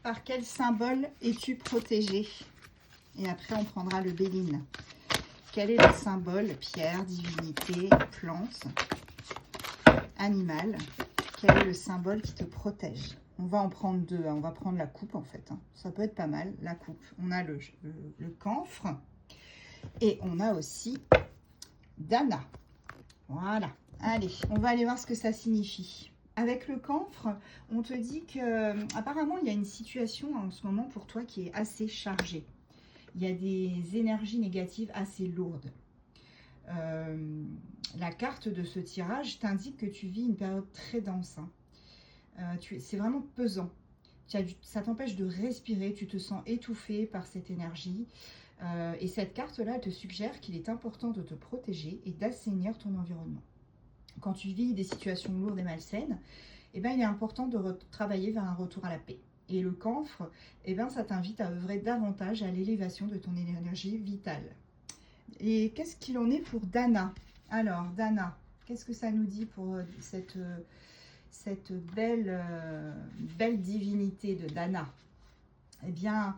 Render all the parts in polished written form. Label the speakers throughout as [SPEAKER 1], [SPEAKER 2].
[SPEAKER 1] Par quel symbole es-tu protégé? Et après, on prendra le Béline. Quel est le symbole? Pierre, divinité, plante, animal. Quel est le symbole qui te protège? On va en prendre deux. On va prendre la coupe, en fait. Ça peut être pas mal, la coupe. On a le camphre. Et on a aussi Dana. Voilà. Allez, on va aller voir ce que ça signifie. Avec le camphre, on te dit que apparemment il y a une situation en ce moment pour toi qui est assez chargée. Il y a des énergies négatives assez lourdes. La carte de ce tirage t'indique que tu vis une période très dense. C'est vraiment pesant. Ça t'empêche de respirer, tu te sens étouffé par cette énergie. Et cette carte-là, elle te suggère qu'il est important de te protéger et d'assainir ton environnement. Quand tu vis des situations lourdes et malsaines, eh ben, il est important de travailler vers un retour à la paix. Et le camphre, eh ben, ça t'invite à œuvrer davantage à l'élévation de ton énergie vitale. Et qu'est-ce qu'il en est pour Dana? Alors, Dana, qu'est-ce que ça nous dit pour cette belle divinité de Dana? Eh bien,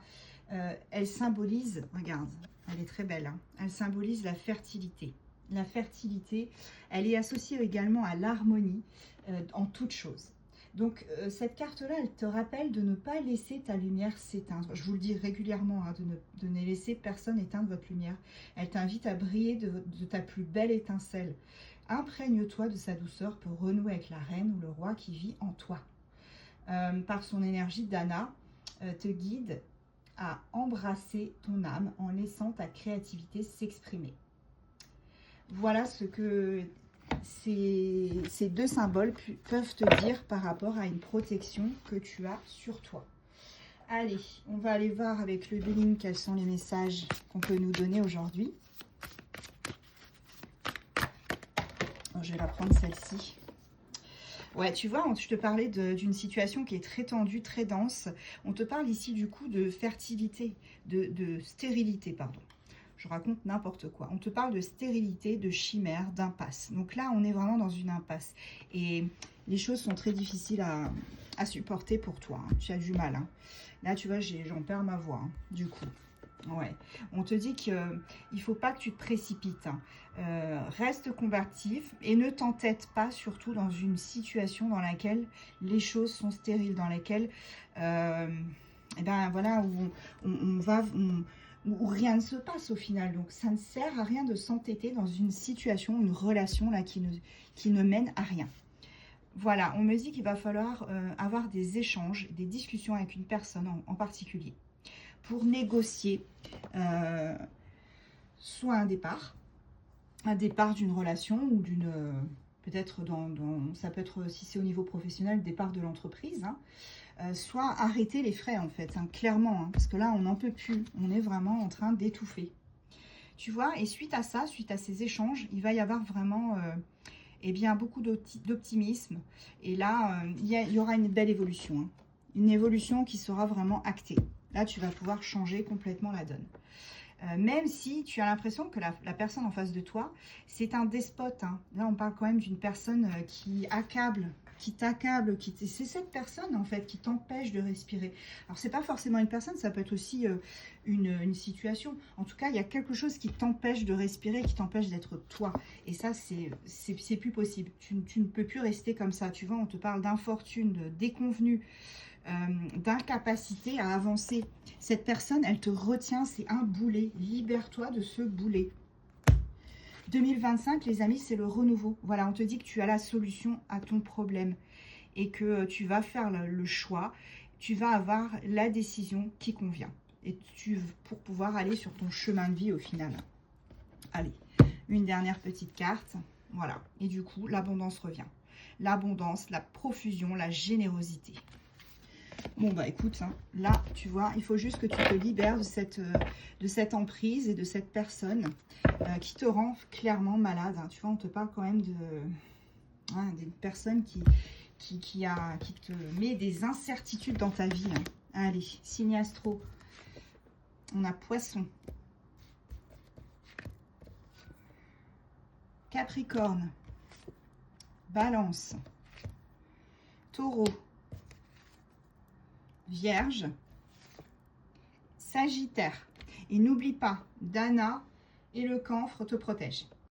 [SPEAKER 1] elle symbolise, regarde, elle est très belle, hein, elle symbolise la fertilité. La fertilité, elle est associée également à l'harmonie en toute chose. Donc, cette carte-là, elle te rappelle de ne pas laisser ta lumière s'éteindre. Je vous le dis régulièrement, hein, de ne laisser personne éteindre votre lumière. Elle t'invite à briller de ta plus belle étincelle. Imprègne-toi de sa douceur pour renouer avec la reine ou le roi qui vit en toi. Par son énergie, Dana te guide à embrasser ton âme en laissant ta créativité s'exprimer. Voilà ce que ces deux symboles peuvent te dire par rapport à une protection que tu as sur toi. Allez, on va aller voir avec le Béline quels sont les messages qu'on peut nous donner aujourd'hui. Je vais la prendre celle-ci. Ouais, tu vois, je te parlais d'une situation qui est très tendue, très dense. On te parle ici du coup de fertilité, de stérilité, pardon. Je raconte n'importe quoi. On te parle de stérilité, de chimère, d'impasse. Donc là, on est vraiment dans une impasse. Et les choses sont très difficiles à supporter pour toi. Hein. Tu as du mal. Hein. Là, tu vois, j'en perds ma voix, hein, du coup. Ouais. On te dit qu'il ne faut pas que tu te précipites. Hein. Reste combatif et ne t'entête pas, surtout dans une situation dans laquelle les choses sont stériles, dans laquelle, eh ben, voilà, où rien ne se passe au final. Donc, ça ne sert à rien de s'entêter dans une situation, une relation là qui ne mène à rien. Voilà, on me dit qu'il va falloir avoir des échanges, des discussions avec une personne en particulier pour négocier soit un départ d'une relation ou d'une... peut-être ça peut être, si c'est au niveau professionnel, départ de l'entreprise, hein, soit arrêter les frais en fait, hein, clairement, hein, parce que là on n'en peut plus, on est vraiment en train d'étouffer. Tu vois, et suite à ça, suite à ces échanges, il va y avoir vraiment eh bien, beaucoup d'optimisme. Et là, il y aura une belle évolution, hein, une évolution qui sera vraiment actée. Là, tu vas pouvoir changer complètement la donne. Même si tu as l'impression que la personne en face de toi, c'est un despote. Hein. Là, on parle quand même d'une personne qui accable, qui t'accable. C'est cette personne, en fait, qui t'empêche de respirer. Alors, c'est pas forcément une personne, ça peut être aussi une situation. En tout cas, il y a quelque chose qui t'empêche de respirer, qui t'empêche d'être toi. Et ça, c'est plus possible. Tu ne peux plus rester comme ça. Tu vois, on te parle d'infortune, de déconvenue, d'incapacité à avancer. Cette personne, elle te retient, c'est un boulet. Libère-toi de ce boulet. 2025, les amis, c'est le renouveau. Voilà, on te dit que tu as la solution à ton problème et que tu vas faire le choix, tu vas avoir la décision qui convient et pour pouvoir aller sur ton chemin de vie au final. Allez, une dernière petite carte. Voilà, et du coup, l'abondance revient. L'abondance, la profusion, la générosité. Bon, bah écoute, hein, là, tu vois, il faut juste que tu te libères de cette emprise et de cette personne qui te rend clairement malade. Hein. Tu vois, on te parle quand même d'une personne qui te met des incertitudes dans ta vie. Hein. Allez, signe astro. On a Poisson. Capricorne. Balance. Taureau. Vierge, Sagittaire. Et n'oublie pas, Dana et le camphre te protègent.